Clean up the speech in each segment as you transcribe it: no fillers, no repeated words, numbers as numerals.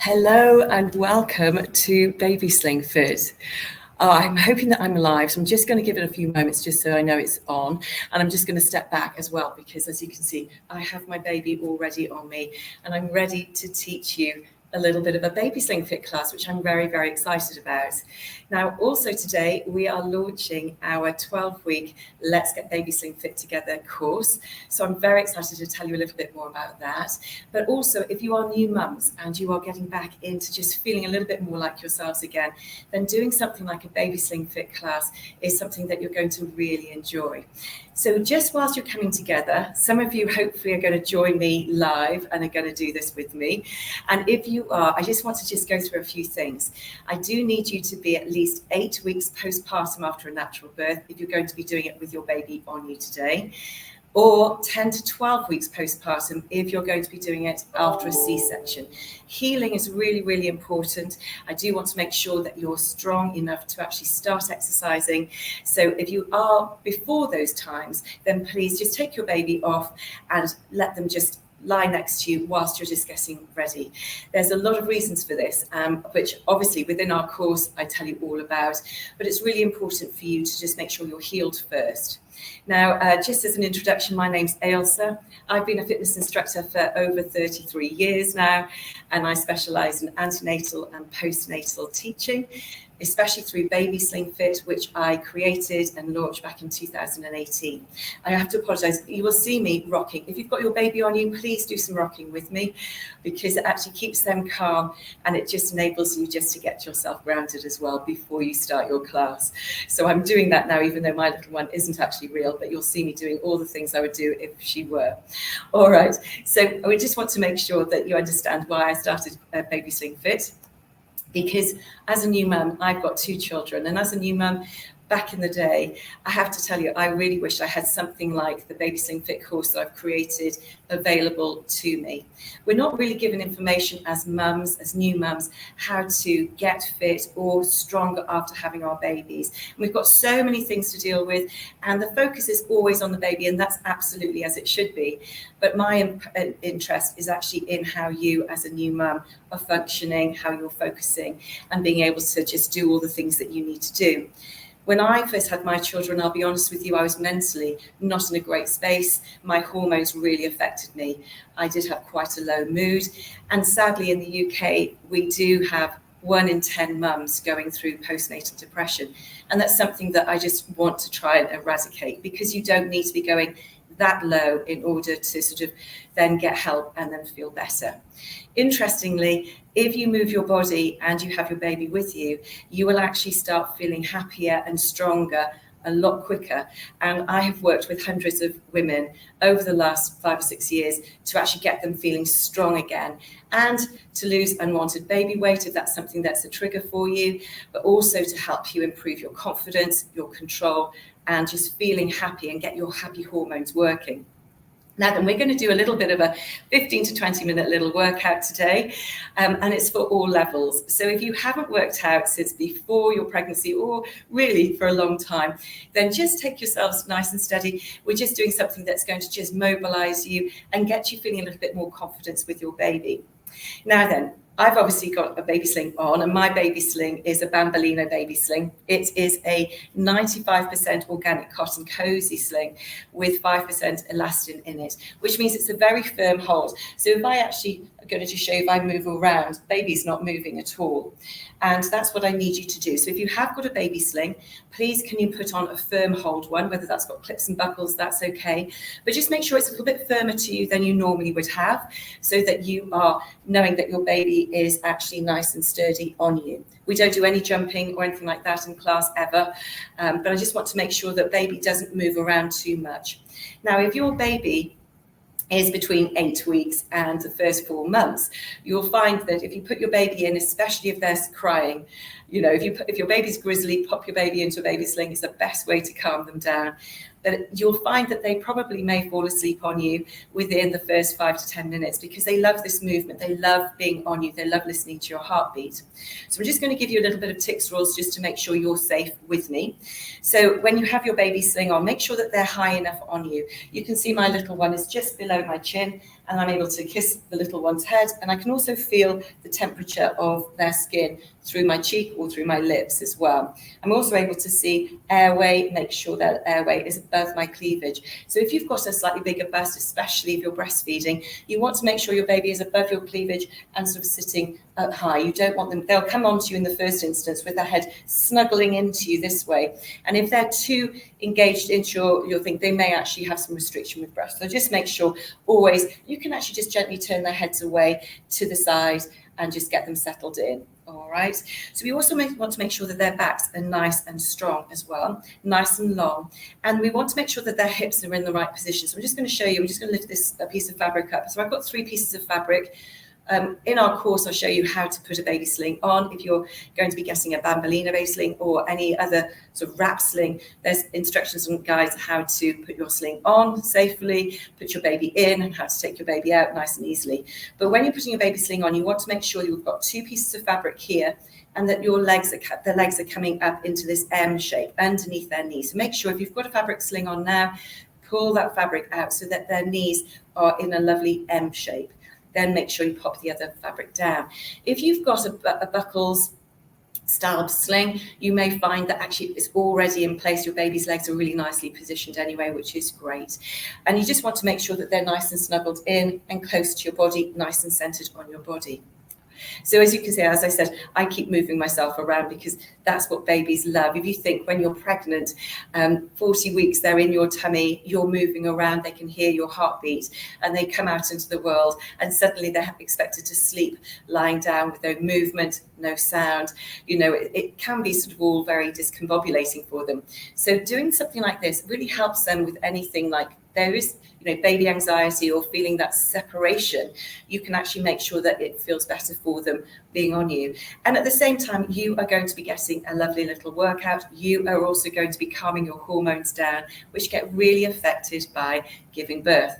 Hello and welcome to Baby Sling Fit. I'm hoping that I'm live, so I'm just going to give it a few moments just so I know it's on. And I'm just going to step back as well because, as you can see, I have my baby already on me and I'm ready to teach you a little bit of a Baby Sling Fit class, which I'm very, very excited about. Now, also today, we are launching our 12-week Let's Get Baby Sling Fit Together course. So I'm very excited to tell you a little bit more about that. But also, if you are new mums and you are getting back into just feeling a little bit more like yourselves again, then doing something like a Baby Sling Fit class is something that you're going to really enjoy. So just whilst you're coming together, some of you hopefully are going to join me live and are going to do this with me. And if you are, I just want to just go through a few things. I do need you to be at least 8 weeks postpartum after a natural birth if you're going to be doing it with your baby on you today, or 10 to 12 weeks postpartum if you're going to be doing it after a C-section. Healing is really, really important. I do want to make sure that you're strong enough to actually start exercising. So if you are before those times, then please just take your baby off and let them just lie next to you whilst you're just getting ready. There's a lot of reasons for this, which obviously within our course I tell you all about, but it's really important for you to just make sure you're healed first. Now, just as an introduction, my name's Ailsa. I've been a fitness instructor for over 33 years now, and I specialise in antenatal and postnatal teaching, especially through Baby Sling Fit, which I created and launched back in 2018. I have to apologise, you will see me rocking. If you've got your baby on you, please do some rocking with me because it actually keeps them calm and it just enables you just to get yourself grounded as well before you start your class. So I'm doing that now, even though my little one isn't actually real, but you'll see me doing all the things I would do if she were. All right, so we just want to make sure that you understand why I started Baby Sling Fit. Because as a new mum, I've got 2 children, and as a new mum, back in the day, I have to tell you, I really wish I had something like the Baby Sling Fit course that I've created available to me. We're not really given information as mums, as new mums, how to get fit or stronger after having our babies. And we've got so many things to deal with, and the focus is always on the baby, and that's absolutely as it should be. But my interest is actually in how you as a new mum are functioning, how you're focusing, and being able to just do all the things that you need to do. When I first had my children, I'll be honest with you, I was mentally not in a great space. My hormones really affected me. I did have quite a low mood. And sadly, in the UK, we do have 1 in 10 mums going through postnatal depression. And that's something that I just want to try and eradicate, because you don't need to be going that low in order to sort of then get help and then feel better. Interestingly, if you move your body and you have your baby with you, you will actually start feeling happier and stronger a lot quicker. And I have worked with hundreds of women over the last 5 or 6 years to actually get them feeling strong again and to lose unwanted baby weight if that's something that's a trigger for you, but also to help you improve your confidence, your control, and just feeling happy and get your happy hormones working. Now then, we're going to do a little bit of a 15 to 20 minute little workout today, and it's for all levels. So if you haven't worked out since before your pregnancy or really for a long time, then just take yourselves nice and steady. We're just doing something that's going to just mobilize you and get you feeling a little bit more confidence with your baby. Now then, I've obviously got a baby sling on, and my baby sling is a Bambolino baby sling. It is a 95% organic cotton cozy sling with 5% elastin in it, which means it's a very firm hold. So if I actually are going to just show you, if I move around, baby's not moving at all. And that's what I need you to do. So if you have got a baby sling, please can you put on a firm hold one, whether that's got clips and buckles, that's okay. But just make sure it's a little bit firmer to you than you normally would have, so that you are knowing that your baby is actually nice and sturdy on you. We don't do any jumping or anything like that in class ever, but I just want to make sure that baby doesn't move around too much. Now, if your baby is between 8 weeks and the first 4 months, you'll find that if you put your baby in, especially if they're crying, you know, if your baby's grizzly, pop your baby into a baby sling. It's the best way to calm them down. but you'll find that they probably may fall asleep on you within the first 5 to 10 minutes because they love this movement. They love being on you. They love listening to your heartbeat. So we're just going to give you a little bit of tics rules just to make sure you're safe with me. So when you have your baby sling on, make sure that they're high enough on you. You can see my little one is just below my chin, and I'm able to kiss the little one's head, and I can also feel the temperature of their skin through my cheek or through my lips as well. I'm also able to see airway, make sure that airway is above my cleavage. So if you've got a slightly bigger bust, especially if you're breastfeeding, you want to make sure your baby is above your cleavage and sort of sitting up high. You don't want them, they'll come onto you in the first instance with their head snuggling into you this way. And if they're too engaged into your thing, they may actually have some restriction with breast. So just make sure always, you can actually just gently turn their heads away to the side and just get them settled in. All right. So we also want to make sure that their backs are nice and strong as well, nice and long. And we want to make sure that their hips are in the right position. So I'm just going to show you, I'm just going to lift this piece of fabric up. So I've got 3 pieces of fabric. In our course, I'll show you how to put a baby sling on. If you're going to be getting a bambolina baby sling or any other sort of wrap sling, there's instructions and guides how to put your sling on safely, put your baby in, and how to take your baby out nice and easily. But when you're putting a baby sling on, you want to make sure you've got 2 pieces of fabric here and that your legs are coming up into this M shape underneath their knees. So make sure if you've got a fabric sling on now, pull that fabric out so that their knees are in a lovely M shape. Then make sure you pop the other fabric down. If you've got a buckles style sling, you may find that actually it's already in place. Your baby's legs are really nicely positioned anyway, which is great. And you just want to make sure that they're nice and snuggled in and close to your body, nice and centered on your body. So as you can see, as I said, I keep moving myself around because that's what babies love. If you think when you're pregnant, 40 weeks, they're in your tummy, you're moving around, they can hear your heartbeat, and they come out into the world, and suddenly they're expected to sleep lying down with no movement, no sound. You know, it can be sort of all very discombobulating for them. So doing something like this really helps them with anything like there is, baby anxiety or feeling that separation. You can actually make sure that it feels better for them being on you. And at the same time, you are going to be getting a lovely little workout. You are also going to be calming your hormones down, which get really affected by giving birth.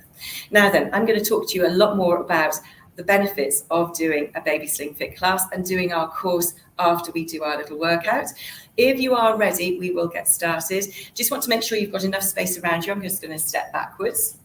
Now then, I'm going to talk to you a lot more about the benefits of doing a Baby Sling Fit class and doing our course after we do our little workout. If you are ready, we will get started. Just want to make sure you've got enough space around you. I'm just going to step backwards.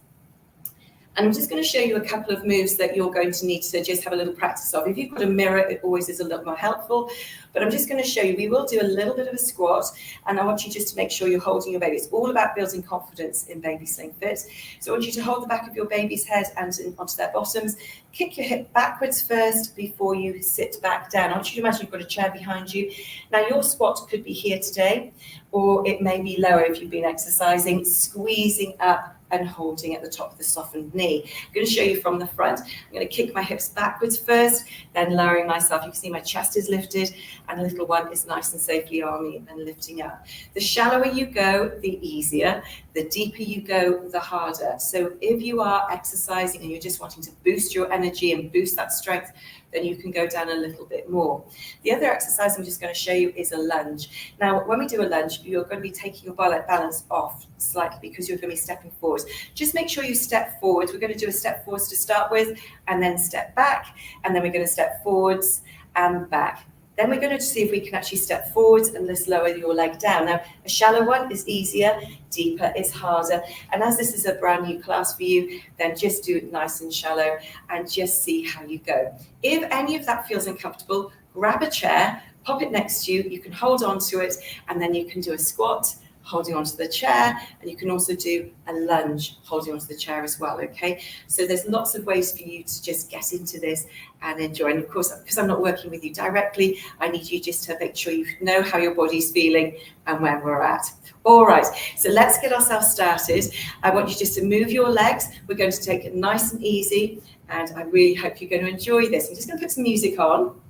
And I'm just going to show you a couple of moves that you're going to need to just have a little practice of. If you've got a mirror, it always is a little more helpful. But I'm just going to show you, we will do a little bit of a squat. And I want you just to make sure you're holding your baby. It's all about building confidence in Baby Sling Fit. So I want you to hold the back of your baby's head and onto their bottoms. Kick your hip backwards first before you sit back down. I want you to imagine you've got a chair behind you. Now your squat could be here today, or it may be lower if you've been exercising, squeezing up and holding at the top of the softened knee. I'm going to show you from the front. I'm going to kick my hips backwards first, then lowering myself. You can see my chest is lifted and the little one is nice and safely on me and lifting up. The shallower you go, the easier. The deeper you go, the harder. So if you are exercising and you're just wanting to boost your energy and boost that strength, then you can go down a little bit more. The other exercise I'm just going to show you is a lunge. Now, when we do a lunge, you're going to be taking your balance off slightly because you're going to be stepping forwards. Just make sure you step forwards. We're going to do a step forwards to start with, and then step back, and then we're going to step forwards and back. Then we're going to see if we can actually step forwards and just lower your leg down. Now, a shallow one is easier, deeper is harder. And as this is a brand new class for you, then just do it nice and shallow and just see how you go. If any of that feels uncomfortable, grab a chair, pop it next to you. You can hold on to it, and then you can do a squat, holding onto the chair, and you can also do a lunge holding onto the chair as well. Okay, so there's lots of ways for you to just get into this and enjoy. And of course, because I'm not working with you directly, I need you just to make sure you know how your body's feeling and where we're at. All right, so let's get ourselves started. I want you just to move your legs. We're going to take it nice and easy, and I really hope you're going to enjoy this. I'm just going to put some music on.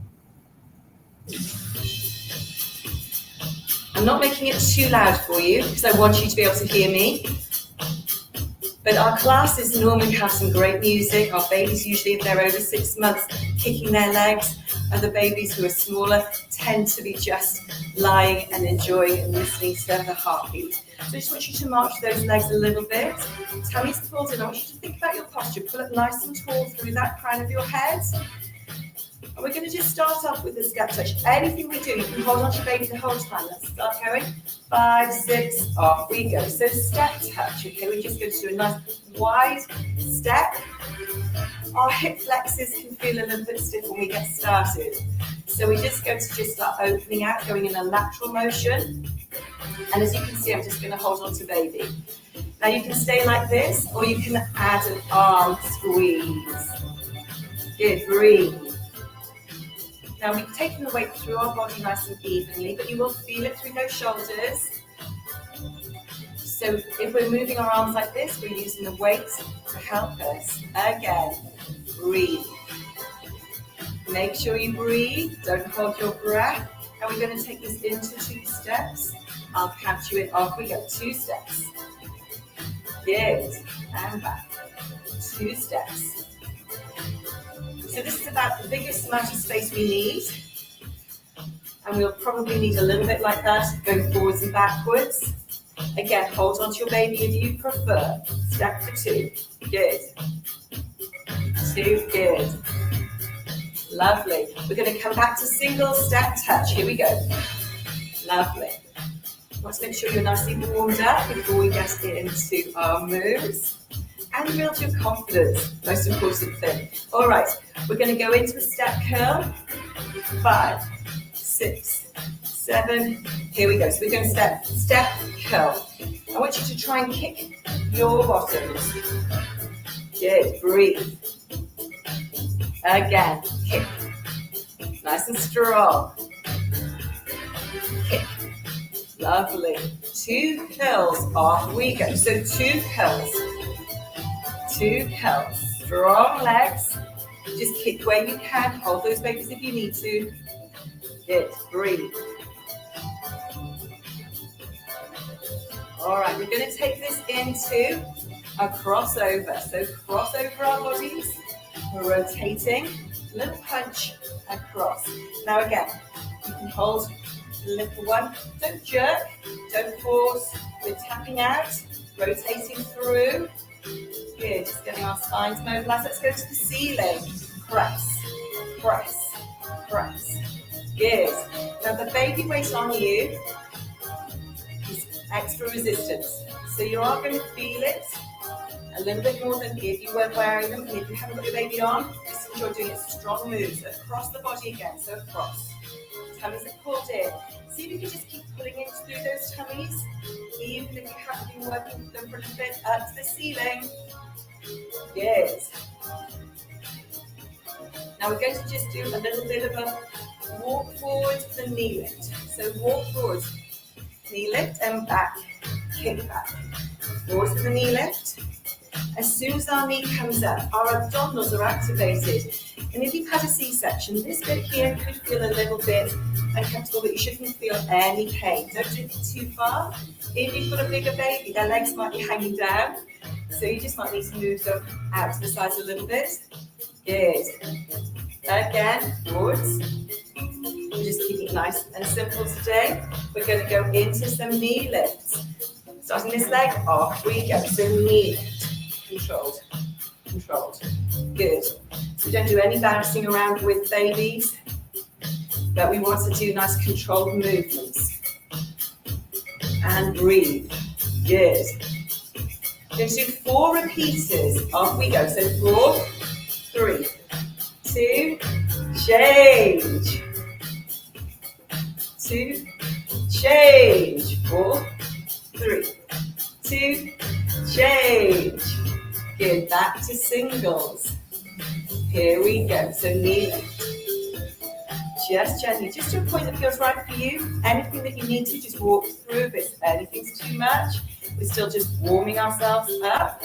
I'm not making it too loud for you because I want you to be able to hear me. But our classes normally have some great music. Our babies, usually if they're over 6 months, kicking their legs. Other babies who are smaller tend to be just lying and enjoying and listening to the heartbeat. So I just want you to march those legs a little bit. Tummy's pulled in. I want you to think about your posture. Pull up nice and tall through that crown of your head. And we're going to just start off with a step touch. Anything we do, you can hold on to your baby the whole time. Let's start going. 5, 6, off we go. So step touch, okay? We're just going to do a nice wide step. Our hip flexors can feel a little bit stiff when we get started. So we're just going to just start opening out, going in a lateral motion. And as you can see, I'm just going to hold on to baby. Now you can stay like this, or you can add an arm squeeze. Good, breathe. Now we've taken the weight through our body nice and evenly, but you will feel it through those shoulders. So if we're moving our arms like this, we're using the weight to help us. Again, breathe. Make sure you breathe, don't hold your breath. And we're going to take this into 2 steps. I'll count you in, off we go, 2 steps. Good, and back, 2 steps. So this is about the biggest amount of space we need. And we'll probably need a little bit like that, going forwards and backwards. Again, hold on to your baby if you prefer. Step for 2, good. 2, good. Lovely. We're going to come back to single step touch. Here we go. Lovely. Want to make sure you're nicely warmed up before we get into our moves. And build your confidence, most important thing. All right, we're going to go into a step curl. 5, 6, 7. Here we go. So we're going to step curl. I want you to try and kick your bottoms. Good, breathe. Again, kick. Nice and strong. Kick. Lovely. 2 curls, off we go. So 2 curls. 2 curls. Strong legs. Just kick where you can. Hold those babies if you need to. Good. Breathe. All right, we're going to take this into a crossover. So cross over our bodies. We're rotating. Little punch across. Now again, you can hold the little one. Don't jerk. Don't force. We're tapping out. Rotating through. Good, just getting our spines mobilized. Let's go to the ceiling. Press, press, press. Good. Now the baby weight on you is extra resistance. So you are going to feel it a little bit more than if you weren't wearing them. And if you haven't got your baby on, just enjoy doing it. Strong moves across the body again. So across. Tummies are pulled in. See if you can just keep pulling in through those tummies, even if you haven't been working with them for a little bit, up to the ceiling. Good. Now we're going to just do a little bit of a walk forward to the knee lift. So walk forward, knee lift and back, kick back. Forward to the knee lift. As soon as our knee comes up, our abdominals are activated. And if you've had a C-section, this bit here could feel a little bit uncomfortable, but you shouldn't feel any pain. Don't take it too far. If you've got a bigger baby, their legs might be hanging down. So you just might need to move them out to the sides a little bit. Good. Again, forwards. We're just keeping it nice and simple today. We're going to go into some knee lifts. Starting this leg, off we go. So knee lift. Controlled. Controlled. Good. So we don't do any bouncing around with babies, but we want to do nice controlled movements. And breathe. Good. We're going to do 4 repeaters. Off we go. So 4, 3, 2, change. 2, change. 4, 3, 2, change. Good, back to singles. Here we go. So knee lift. Just gently, just to a point that feels right for you. Anything that you need to, just walk through. If anything's too much, we're still just warming ourselves up.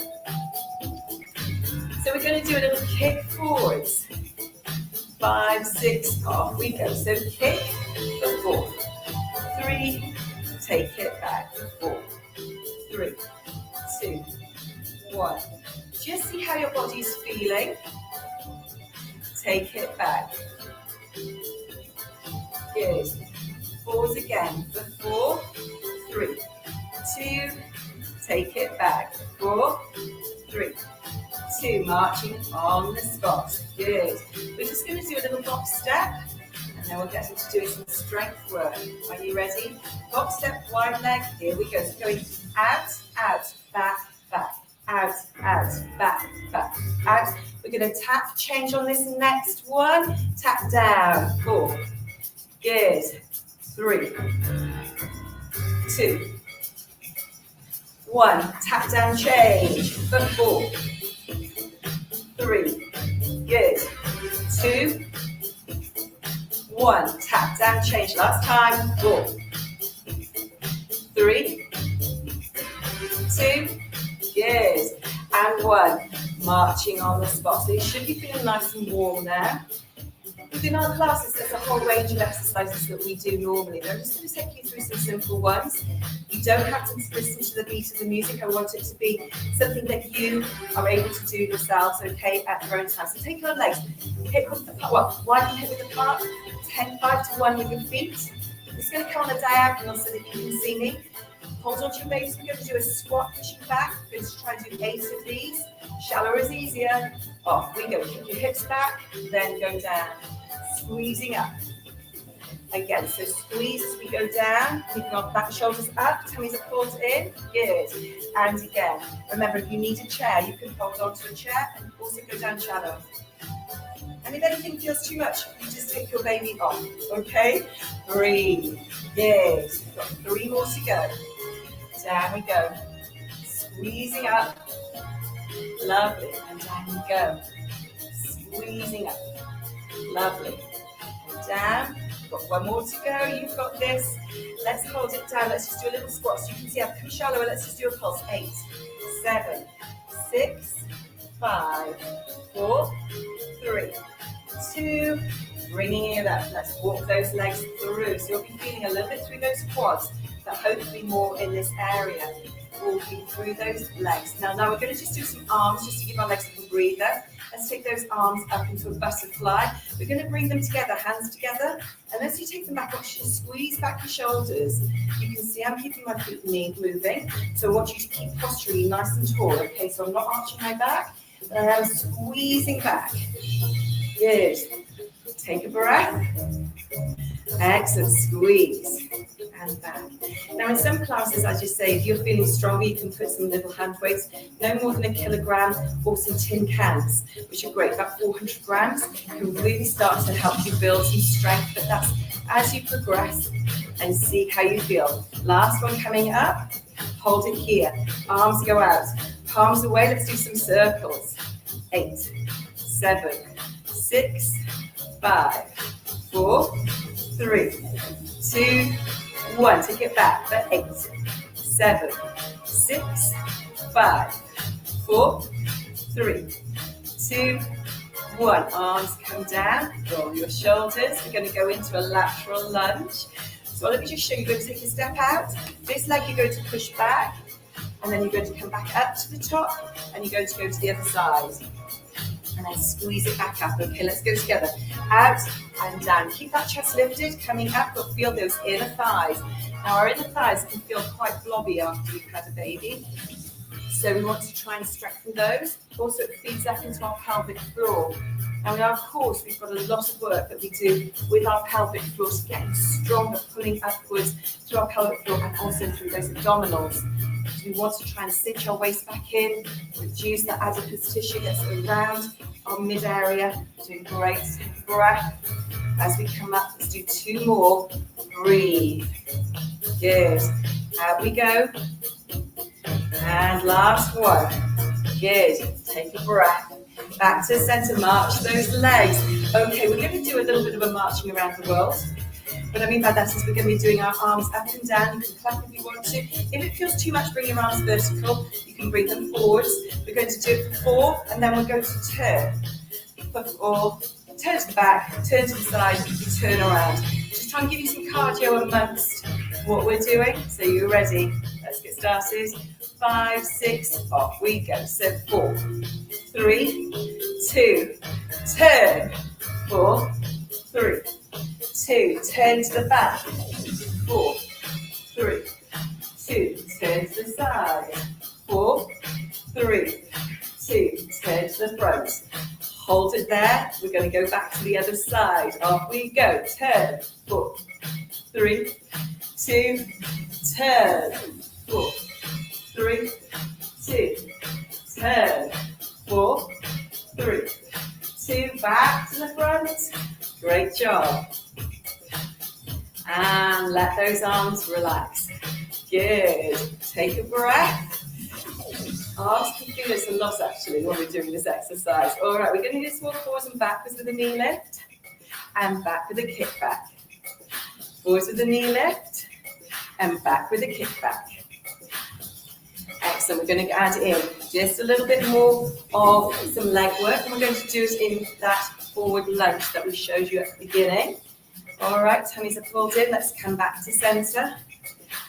So we're going to do a little kick forwards. 5, 6, off we go. So kick for 4, 3, take it back. 4, 3, 2, 1. Just see how your body's feeling. Take it back. Good. Pause again for 4, 3, 2, take it back, 4, 3, 2, marching on the spot. Good. We're just going to do a little box step, and then we'll get into doing some strength work. Are you ready? Box step, wide leg. Here we go. So going out, out, back, back, out, out, back, back, out. We're going to tap, change on this next one. Tap down, 4. Good. 3, 2, 1. Tap down, change. For 4, 3. Good. 2, 1. Tap down, change. Last time. 4, 3, 2. Good. And 1. Marching on the spot. So you should be feeling nice and warm now. Within our classes, there's a whole range of exercises that we do normally. I'm just going to take you through some simple ones. You don't have to listen to the beat of the music. I want it to be something that you are able to do yourselves, okay, at your own time. So take your legs, hip width apart, well, widen hip width apart, 5 to 1 with your feet. I'm just going to come on a diagonal so that you can see me. Hold on to your base. We're going to do a squat pushing back. We're going to try and do 8 of these. Shallower is easier. Off we go. Kick your hips back, then go down. Squeezing up. Again, so squeeze as we go down. Keeping our back shoulders up. Tummies are pulled in. Good. And again, remember, if you need a chair, you can hold on to a chair and also go down shallow. And if anything feels too much, you just take your baby off. Okay? Breathe. Yes. We've got 3 more to go. Down we go. Squeezing up. Lovely. And down we go. Squeezing up. Lovely. Down. Got 1 more to go. You've got this. Let's hold it down. Let's just do a little squat. So you can see I've come shallower. Let's just do a pulse. 8, 7, 6, 5, 4, 3, 2. Bringing it up. Let's walk those legs through. So you'll be feeling a little bit through those quads, but hopefully more in this area. Walking through those legs. Now we're going to just do some arms just to give our legs a little breather. Let's take those arms up into a butterfly. We're going to bring them together, hands together. And as you take them back, I want you to squeeze back your shoulders. You can see I'm keeping my feet moving. So I want you to keep posturally nice and tall. Okay, so I'm not arching my back, but I am squeezing back. Good. Take a breath. Excellent. Squeeze. And back. Now in some classes, as you say, if you're feeling stronger, you can put some little hand weights, no more than 1 kilogram, or some tin cans, which are great, about 400 grams, can really start to help you build some strength, but that's as you progress and see how you feel. Last one coming up, hold it here, arms go out, palms away, let's do some circles. 8, 7, 6, 5, 4, 3, 2, 1. Take it back for 8, 7, 6, 5, 4, 3, 2, 1. Arms come down. Roll your shoulders. We're going to go into a lateral lunge. So let me just show you. You're going to take a step out. This leg you're going to push back, and then you're going to come back up to the top, and you're going to go to the other side. And then squeeze it back up. Okay, let's go together. Out and down. Keep that chest lifted, coming up, but feel those inner thighs. Now, our inner thighs can feel quite blobby after we've had a baby. So we want to try and strengthen those. Also, it feeds up into our pelvic floor. Now, in our course, we've got a lot of work that we do with our pelvic floor to get stronger, pulling upwards through our pelvic floor and also through those abdominals. So we want to try and cinch our waist back in, reduce the adipose tissue that's around our mid area. Doing great. Take a breath. As we come up, let's do 2 more. Breathe. Good. Out we go. And last one. Good. Take a breath. Back to center. March those legs. Okay, we're going to do a little bit of a marching around the world. What I mean by that is we're going to be doing our arms up and down. You can clap if you want to. If it feels too much, bring your arms vertical. You can bring them forwards. We're going to do it for 4, and then we're going to turn. For 4, turn to the back, turn to the side, turn around. Just try and give you some cardio amongst what we're doing. So you're ready. Let's get started. 5, 6, off we go. So 4, 3, 2, turn. 4, 3, 2, turn to the back. 4, 3, 2, turn 3, 2, turn to the front. Hold it there. We're going to go back to the other side. Off we go. Turn. 4, 3, 2, turn. 4, 3, 2, turn. 4, 3, 2, back to the front. Great job. And let those arms relax. Good. Take a breath. Arms can feel this a lot actually when we're doing this exercise. All right, we're going to do small forwards and backwards with a knee lift and back with a kick back. Forwards with a knee lift and back with a kick back. Excellent. We're going to add in just a little bit more of some leg work, and we're going to do it in that forward lunge that we showed you at the beginning. All right, tummies are pulled in. Let's come back to center.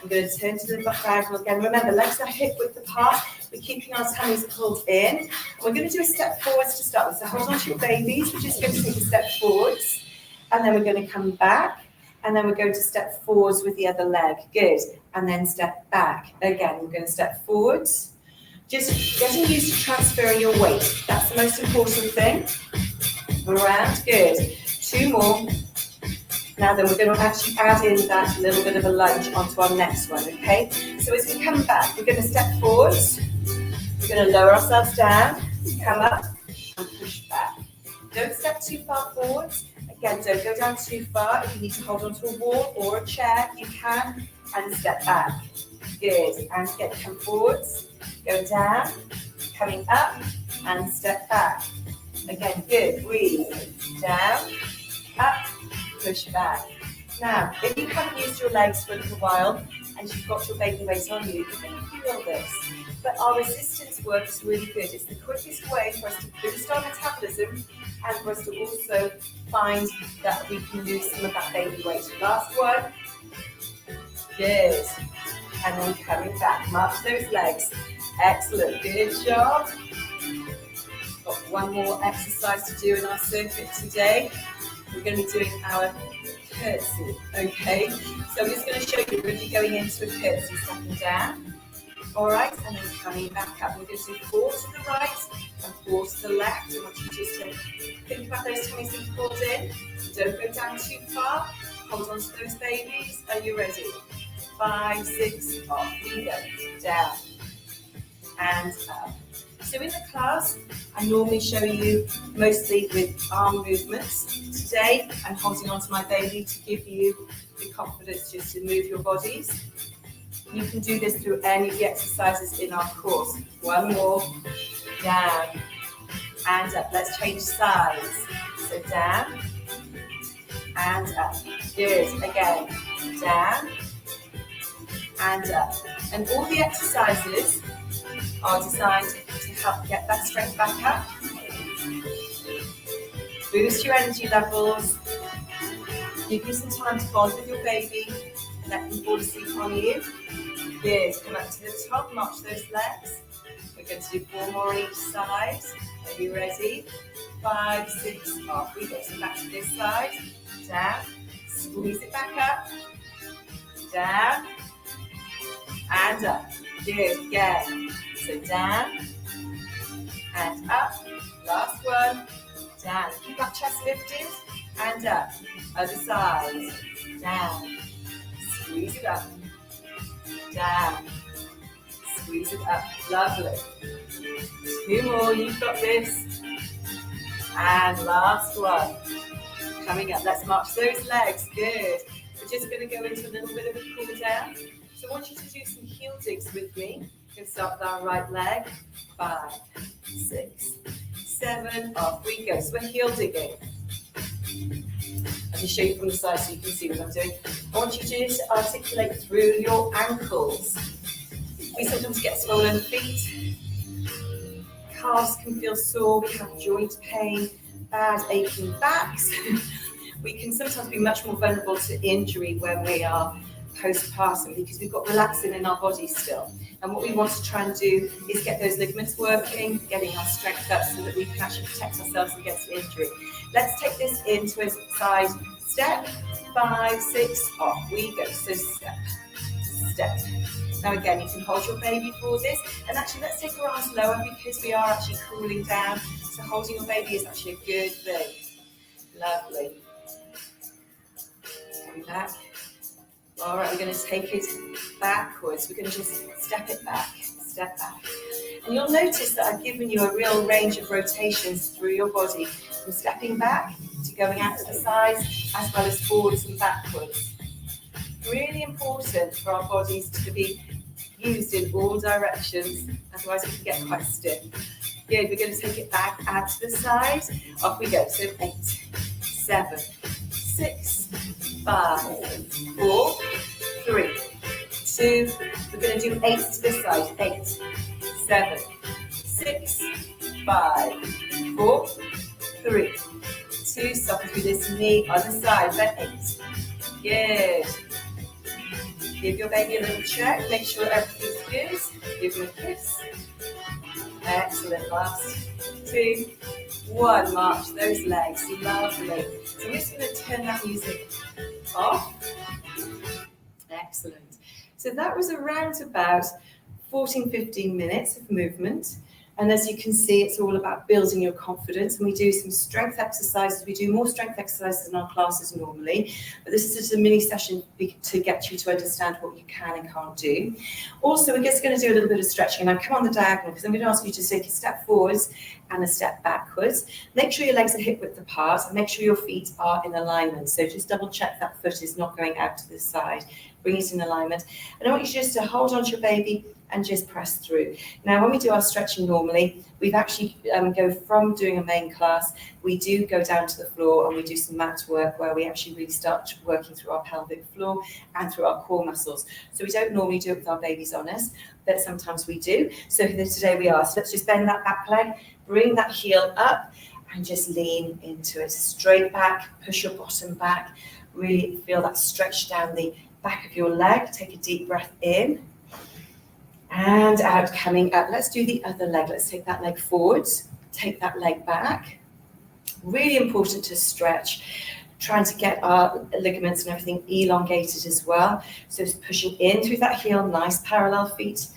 I'm going to turn to the diagonal again. Remember, legs are hip width apart. We're keeping our tummies pulled in. We're going to do a step forwards to start with. So hold on to your babies. We're just going to take a step forwards, and then we're going to come back, and then we're going to step forwards with the other leg. Good. And then step back. Again, we're going to step forwards. Just getting used to transferring your weight. That's the most important thing. Around. Good. 2 more. Now then, we're going to actually add in that little bit of a lunge onto our next one, okay? So as we come back, we're going to step forwards. We're going to lower ourselves down, come up, and push back. Don't step too far forwards. Again, don't go down too far. If you need to hold onto a wall or a chair, you can, and step back. Good. And again, come forwards, go down, coming up, and step back. Again, good. Breathe. Down, up, push back. Now, if you haven't used your legs for a little while and you've got your baby weight on you, you're going to feel this. But our resistance work is really good. It's the quickest way for us to boost our metabolism and for us to also find that we can lose some of that baby weight. Last one. Good. And then coming back. March those legs. Excellent. Good job. Got one more exercise to do in our circuit today. We're going to be doing our curtsy, okay? So I'm just going to show you, we're going to be going into a curtsy, stepping down, all right? And then coming back up. We're going to do 4 to the right and 4 to the left. I want you just to think about those tummies being pulled in. Don't go down too far. Hold on to those babies. Are you ready? 5, 6, off we go. Down and up. So in the class, I normally show you mostly with arm movements. Today, I'm holding on to my baby to give you the confidence just to move your bodies. You can do this through any of the exercises in our course. One more, down and up. Let's change sides. So down and up. Good. Again, down and up. And all the exercises are designed to help get that strength back up, boost your energy levels, give you some time to bond with your baby, let them fall asleep on you. Good. Come up to the top, march those legs. We're going to do 4 more on each side. Are you ready? 5, 6, off we go. So back to this side, down, squeeze it back up, down, and up. Good. Again. So down and up. Last one. Down. Keep that chest lifted and up. Other side. Down. Squeeze it up. Down. Squeeze it up. Lovely. 2 more. You've got this. And last one. Coming up. Let's march those legs. Good. We're just going to go into a little bit of a cool down. So I want you to do some heel digs with me. We're going to start with our right leg. 5, 6, 7. Off we go. So we're heel digging. Let me show you from the side so you can see what I'm doing. I want you to just articulate through your ankles. We sometimes get swollen feet. Calves can feel sore. We have joint pain, bad aching backs. We can sometimes be much more vulnerable to injury when we are postpartum because we've got relaxin in our body still. And what we want to try and do is get those ligaments working, getting our strength up so that we can actually protect ourselves against injury. Let's take this into a side step. 5, 6, off we go. So step, step. Now again, you can hold your baby for this, and actually let's take our arms lower because we are actually cooling down. So holding your baby is actually a good thing. Lovely. Coming back. All right, we're going to take it backwards. We're going to just step it back, step back. And you'll notice that I've given you a real range of rotations through your body, from stepping back to going out to the sides, as well as forwards and backwards. Really important for our bodies to be used in all directions, otherwise we can get quite stiff. Good, we're going to take it back out to the side. Off we go. So 8, 7, 6, 5, 4, 3, 2. We're going to do 8 to this side. 8, 7, 6, 5, 4, 3, 2. Stop through this knee. Other side. For 8. Good. Give your baby a little check. Make sure everything's good. Give him a kiss. Excellent. Last 2, 1. March those legs. Lovely. So I'm just going to turn that music off. Excellent. So that was around about 14-15 minutes of movement. And as you can see, it's all about building your confidence. And we do some strength exercises. We do more strength exercises in our classes normally. But this is just a mini session to get you to understand what you can and can't do. Also, we're just going to do a little bit of stretching. And I come on the diagonal because I'm going to ask you to take a step forwards and a step backwards. Make sure your legs are hip width apart and make sure your feet are in alignment. So just double check that foot is not going out to the side. Bring it in alignment. And I want you just to hold on to your baby and just press through. Now, when we do our stretching normally, we've actually go from doing a main class, we do go down to the floor and we do some mat work where we actually really start working through our pelvic floor and through our core muscles. So we don't normally do it with our babies on us, but sometimes we do. So today we are. So let's just bend that back leg, bring that heel up and just lean into it. Straight back, push your bottom back, really feel that stretch down the back of your leg. Take a deep breath in. And out, coming up. Let's do the other leg. Let's take that leg forwards, take that leg back. Really important to stretch, trying to get our ligaments and everything elongated as well. So it's pushing in through that heel, nice parallel feet.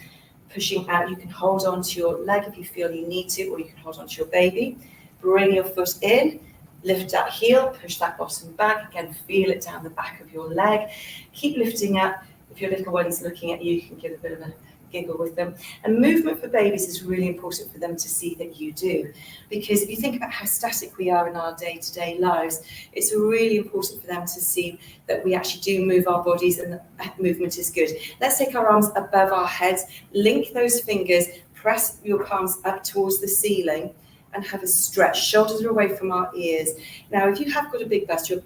Pushing out, you can hold on to your leg if you feel you need to, or you can hold on to your baby. Bring your foot in, lift that heel, push that bottom back. Again, feel it down the back of your leg. Keep lifting up. If your little one's looking at you, you can give a bit of a giggle with them. And movement for babies is really important for them to see that you do, because if you think about how static we are in our day-to-day lives, it's really important for them to see that we actually do move our bodies and that movement is good. Let's take our arms above our heads, link those fingers, press your palms up towards the ceiling and have a stretch. Shoulders are away from our ears. Now, if you have got a big bust, your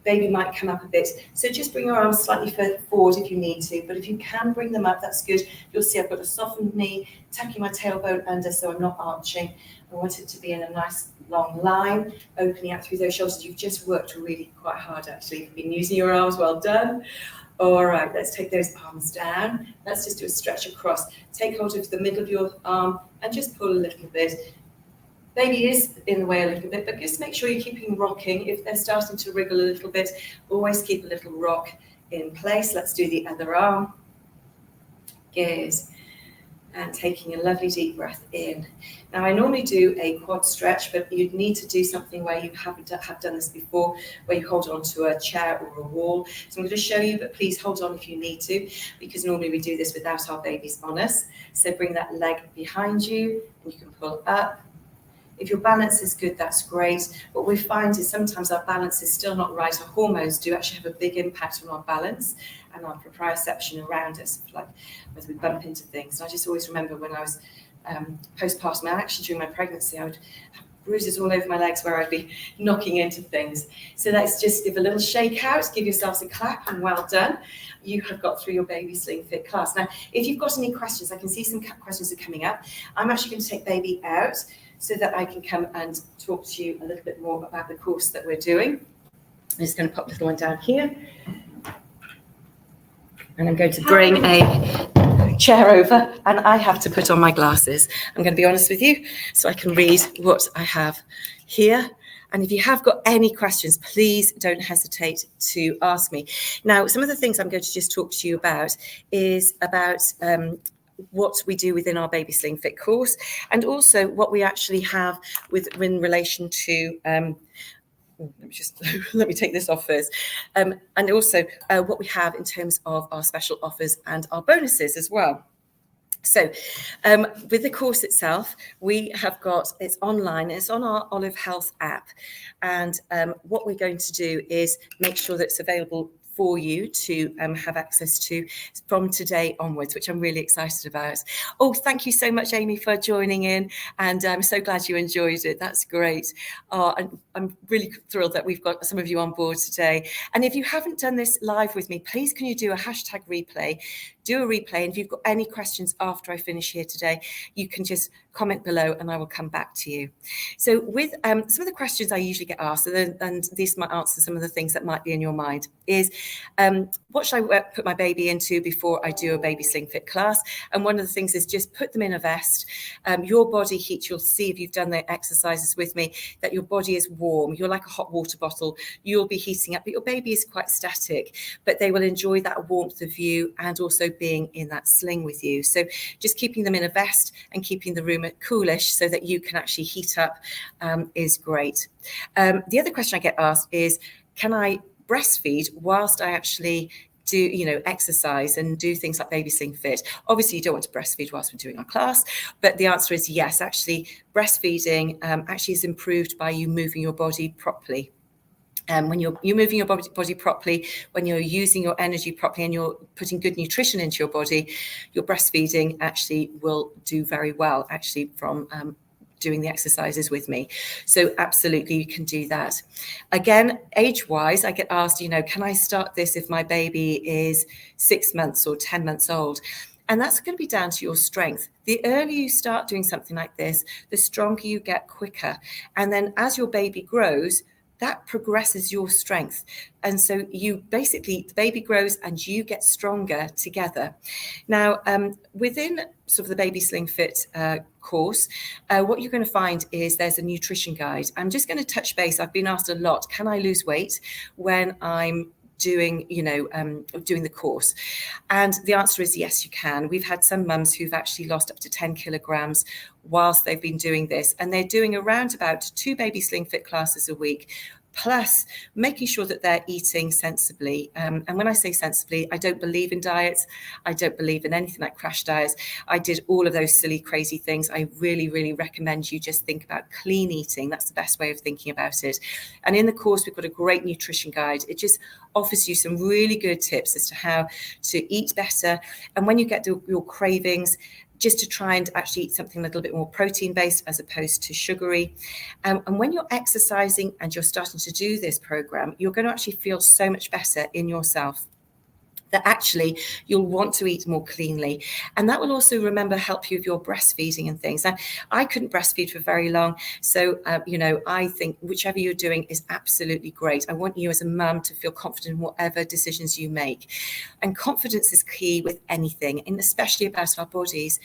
baby might come up a bit. So just bring your arms slightly further forward if you need to. But if you can bring them up, that's good. You'll see I've got a softened knee, tucking my tailbone under so I'm not arching. I want it to be in a nice long line, opening out through those shoulders. You've just worked really quite hard, actually. You've been using your arms, well done. All right, let's take those arms down. Let's just do a stretch across. Take hold of the middle of your arm and just pull a little bit. Baby is in the way a little bit, but just make sure you're keeping rocking. If they're starting to wriggle a little bit, always keep a little rock in place. Let's do the other arm. Good. And taking a lovely deep breath in. Now, I normally do a quad stretch, but you'd need to do something where you have done this before, where you hold on to a chair or a wall. So I'm going to show you, but please hold on if you need to, because normally we do this without our babies on us. So bring that leg behind you, and you can pull up. If your balance is good, that's great. What we find is sometimes our balance is still not right. Our hormones do actually have a big impact on our balance and our proprioception around us, like as we bump into things. And I just always remember when I was postpartum, and actually during my pregnancy, I would have bruises all over my legs where I'd be knocking into things. So let's just give a little shake out, give yourselves a clap, and well done. You have got through your Baby Sling Fit class. Now, if you've got any questions, I can see some questions are coming up. I'm actually going to take baby out so that I can come and talk to you a little bit more about the course that we're doing. I'm just going to pop the little one down here. And I'm going to bring a chair over, and I have to put on my glasses. I'm going to be honest with you, so I can read what I have here. And if you have got any questions, please don't hesitate to ask me. Now, some of the things I'm going to just talk to you about is about what we do within our Baby Sling Fit course, and also what we actually have in relation to let me take this off first. And also what we have in terms of our special offers and our bonuses as well. So with the course itself, we have got, it's online, it's on our Olive Health app. And what we're going to do is make sure that it's available for you to have access to from today onwards, which I'm really excited about. Oh, thank you so much, Amy, for joining in. And I'm so glad you enjoyed it. That's great. I'm really thrilled that we've got some of you on board today. And if you haven't done this live with me, please can you do a hashtag replay? Do a replay. And if you've got any questions after I finish here today, you can just comment below and I will come back to you. So with some of the questions I usually get asked, and these might answer some of the things that might be in your mind, is what should I put my baby into before I do a Baby Sling Fit class? And one of the things is just put them in a vest. Your body heat, you'll see if you've done the exercises with me, that your body is warm. You're like a hot water bottle. You'll be heating up, but your baby is quite static, but they will enjoy that warmth of you and also being in that sling with you. So just keeping them in a vest and keeping the room coolish so that you can actually heat up is great. The other question I get asked is, can I breastfeed whilst I actually do, exercise and do things like Baby Sling Fit? Obviously, you don't want to breastfeed whilst we're doing our class, but the answer is yes. Actually, breastfeeding actually is improved by you moving your body properly. When you're moving your body properly, when you're using your energy properly and you're putting good nutrition into your body, your breastfeeding actually will do very well, actually, from doing the exercises with me. So absolutely, you can do that. Again, age-wise, I get asked, can I start this if my baby is 6 months or 10 months old? And that's going to be down to your strength. The earlier you start doing something like this, the stronger you get quicker. And then as your baby grows, that progresses your strength. And so the baby grows and you get stronger together. Now, within sort of the Baby Sling Fit course, what you're going to find is there's a nutrition guide. I'm just going to touch base. I've been asked a lot, can I lose weight when I'm doing the course? And the answer is yes, you can. We've had some mums who've actually lost up to 10 kilograms whilst they've been doing this, and they're doing around about 2 Baby Sling Fit classes a week, plus making sure that they're eating sensibly. And when I say sensibly, I don't believe in diets. I don't believe in anything like crash diets. I did all of those silly, crazy things. I really, really recommend you just think about clean eating. That's the best way of thinking about it. And in the course, we've got a great nutrition guide. It just offers you some really good tips as to how to eat better. And when you get your cravings, just to try and actually eat something a little bit more protein-based as opposed to sugary. And when you're exercising and you're starting to do this program, you're going to actually feel so much better in yourself, that actually you'll want to eat more cleanly. And that will also, help you with your breastfeeding and things. Now, I couldn't breastfeed for very long. So, I think whichever you're doing is absolutely great. I want you as a mum to feel confident in whatever decisions you make. And confidence is key with anything, and especially about our bodies.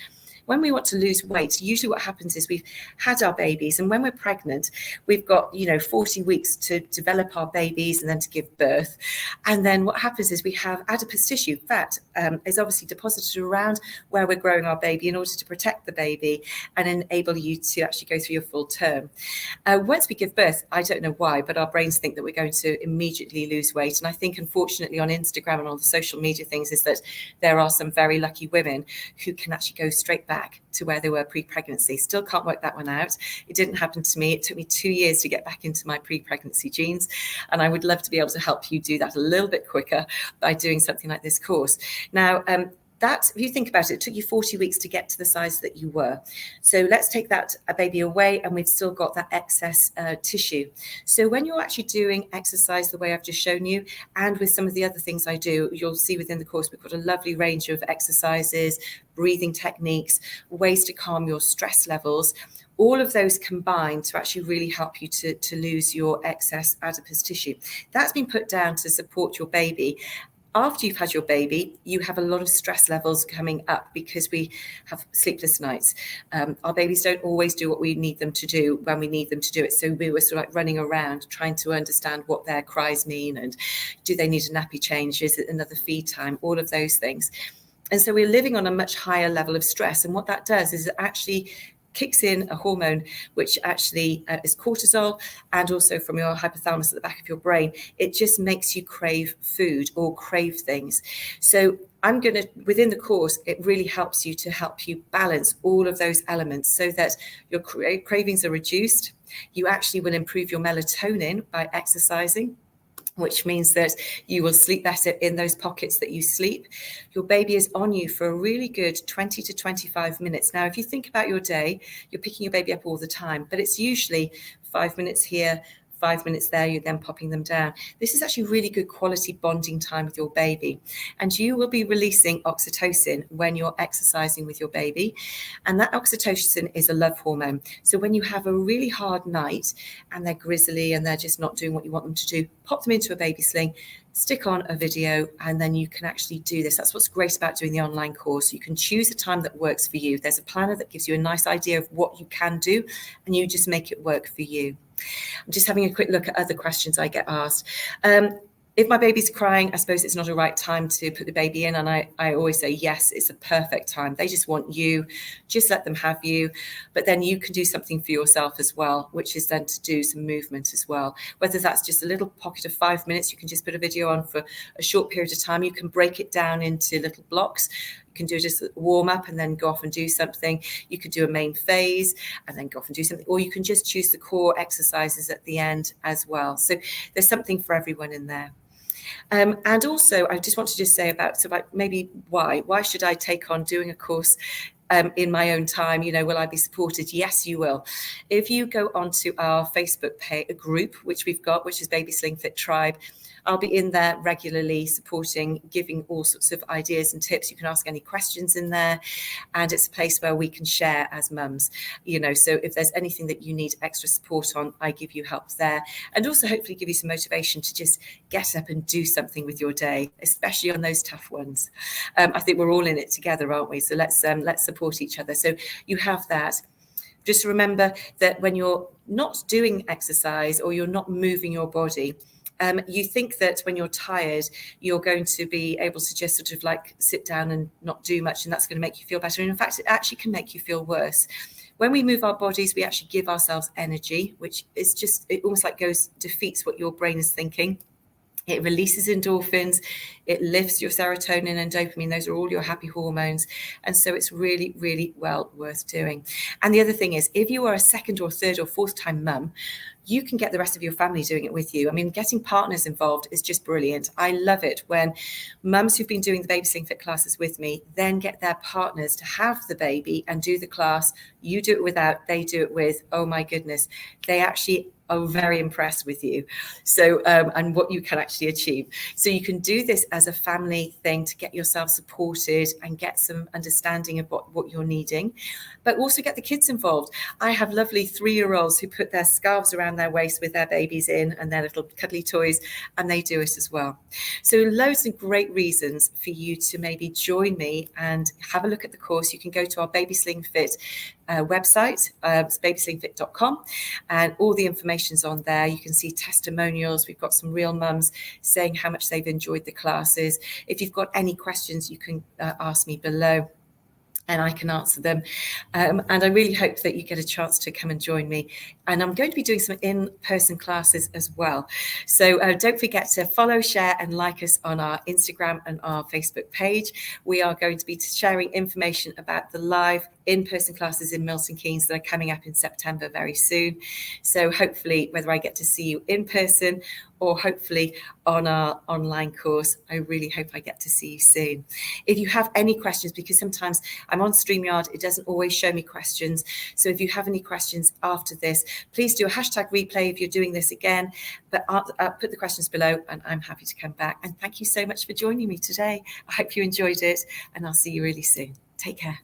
When we want to lose weight, usually what happens is we've had our babies, and when we're pregnant, we've got 40 weeks to develop our babies and then to give birth. And then what happens is we have adipose tissue. Fat is obviously deposited around where we're growing our baby in order to protect the baby and enable you to actually go through your full term. Once we give birth, I don't know why, but our brains think that we're going to immediately lose weight. And I think, unfortunately, on Instagram and all the social media things, is that there are some very lucky women who can actually go straight back to where they were pre-pregnancy. Still can't work that one out. It didn't happen to me. It took me 2 years to get back into my pre-pregnancy genes. And I would love to be able to help you do that a little bit quicker by doing something like this course. Now, that, if you think about it, it took you 40 weeks to get to the size that you were. So let's take that baby away and we've still got that excess tissue. So when you're actually doing exercise the way I've just shown you, and with some of the other things I do, you'll see within the course, we've got a lovely range of exercises, breathing techniques, ways to calm your stress levels. All of those combine to actually really help you to lose your excess adipose tissue. That's been put down to support your baby After you've had your baby, you have a lot of stress levels coming up because we have sleepless nights. Our babies don't always do what we need them to do when we need them to do it. So we were sort of like running around trying to understand what their cries mean, and do they need a nappy change? Is it another feed time? All of those things. And so we're living on a much higher level of stress. And what that does is it actually kicks in a hormone which actually is cortisol, and also from your hypothalamus at the back of your brain, it just makes you crave food or crave things. So I'm going to, within the course, it really helps you to help you balance all of those elements so that your cravings are reduced. You actually will improve your melatonin by exercising, which means that you will sleep better in those pockets that you sleep. Your baby is on you for a really good 20 to 25 minutes. Now, if you think about your day, you're picking your baby up all the time, but it's usually 5 minutes here, 5 minutes there, you're then popping them down. This is actually really good quality bonding time with your baby. And you will be releasing oxytocin when you're exercising with your baby. And that oxytocin is a love hormone. So when you have a really hard night and they're grizzly and they're just not doing what you want them to do, pop them into a baby sling, stick on a video, and then you can actually do this. That's what's great about doing the online course. You can choose a time that works for you. There's a planner that gives you a nice idea of what you can do, and you just make it work for you. I'm just having a quick look at other questions I get asked. If my baby's crying, I suppose it's not a right time to put the baby in. And I always say, yes, it's a perfect time. They just want you. Just let them have you. But then you can do something for yourself as well, which is then to do some movement as well. Whether that's just a little pocket of 5 minutes, you can just put a video on for a short period of time. You can break it down into little blocks. You can do just a warm up and then go off and do something. You could do a main phase and then go off and do something, or you can just choose the core exercises at the end as well. So there's something for everyone in there. And also, I just want to just say about, so like maybe why should I take on doing a course in my own time? You know, will I be supported? Yes, you will. If you go onto our Facebook page, a group which we've got, which is Baby Sling Fit Tribe, I'll be in there regularly supporting, giving all sorts of ideas and tips. You can ask any questions in there. And it's a place where we can share as mums, you know, so if there's anything that you need extra support on, I give you help there. And also hopefully give you some motivation to just get up and do something with your day, especially on those tough ones. I think we're all in it together, aren't we? So let's support each other. So you have that. Just remember that when you're not doing exercise or you're not moving your body, you think that when you're tired, you're going to be able to just sort of like sit down and not do much, and that's going to make you feel better. And in fact, it actually can make you feel worse. When we move our bodies, we actually give ourselves energy, which is just, it almost like defeats what your brain is thinking. It releases endorphins, it lifts your serotonin and dopamine. Those are all your happy hormones. And so it's really, really well worth doing. And the other thing is, if you are a second or third or fourth time mum, you can get the rest of your family doing it with you. I mean, getting partners involved is just brilliant. I love it when mums who've been doing the Baby Sling Fit classes with me then get their partners to have the baby and do the class. You do it without, they do it with. Oh my goodness. They actually are very impressed with you. So, and what you can actually achieve. So you can do this as a family thing to get yourself supported and get some understanding of what you're needing, but also get the kids involved. I have lovely 3-year-olds who put their scarves around their waist with their babies in and their little cuddly toys, and they do it as well. So loads of great reasons for you to maybe join me and have a look at the course. You can go to our Baby Sling Fit website, it's babyslingfit.com, and all the information's on there. You can see testimonials. We've got some real mums saying how much they've enjoyed the classes. If you've got any questions, you can ask me below, and I can answer them. And I really hope that you get a chance to come and join me. And I'm going to be doing some in-person classes as well. So don't forget to follow, share, and like us on our Instagram and our Facebook page. We are going to be sharing information about the live in-person classes in Milton Keynes that are coming up in September very soon. So hopefully, whether I get to see you in person or hopefully on our online course, I really hope I get to see you soon. If you have any questions, because sometimes I'm on StreamYard, it doesn't always show me questions. So if you have any questions after this, please do a hashtag replay if you're doing this again, but put the questions below and I'm happy to come back. And thank you so much for joining me today. I hope you enjoyed it, and I'll see you really soon. Take care.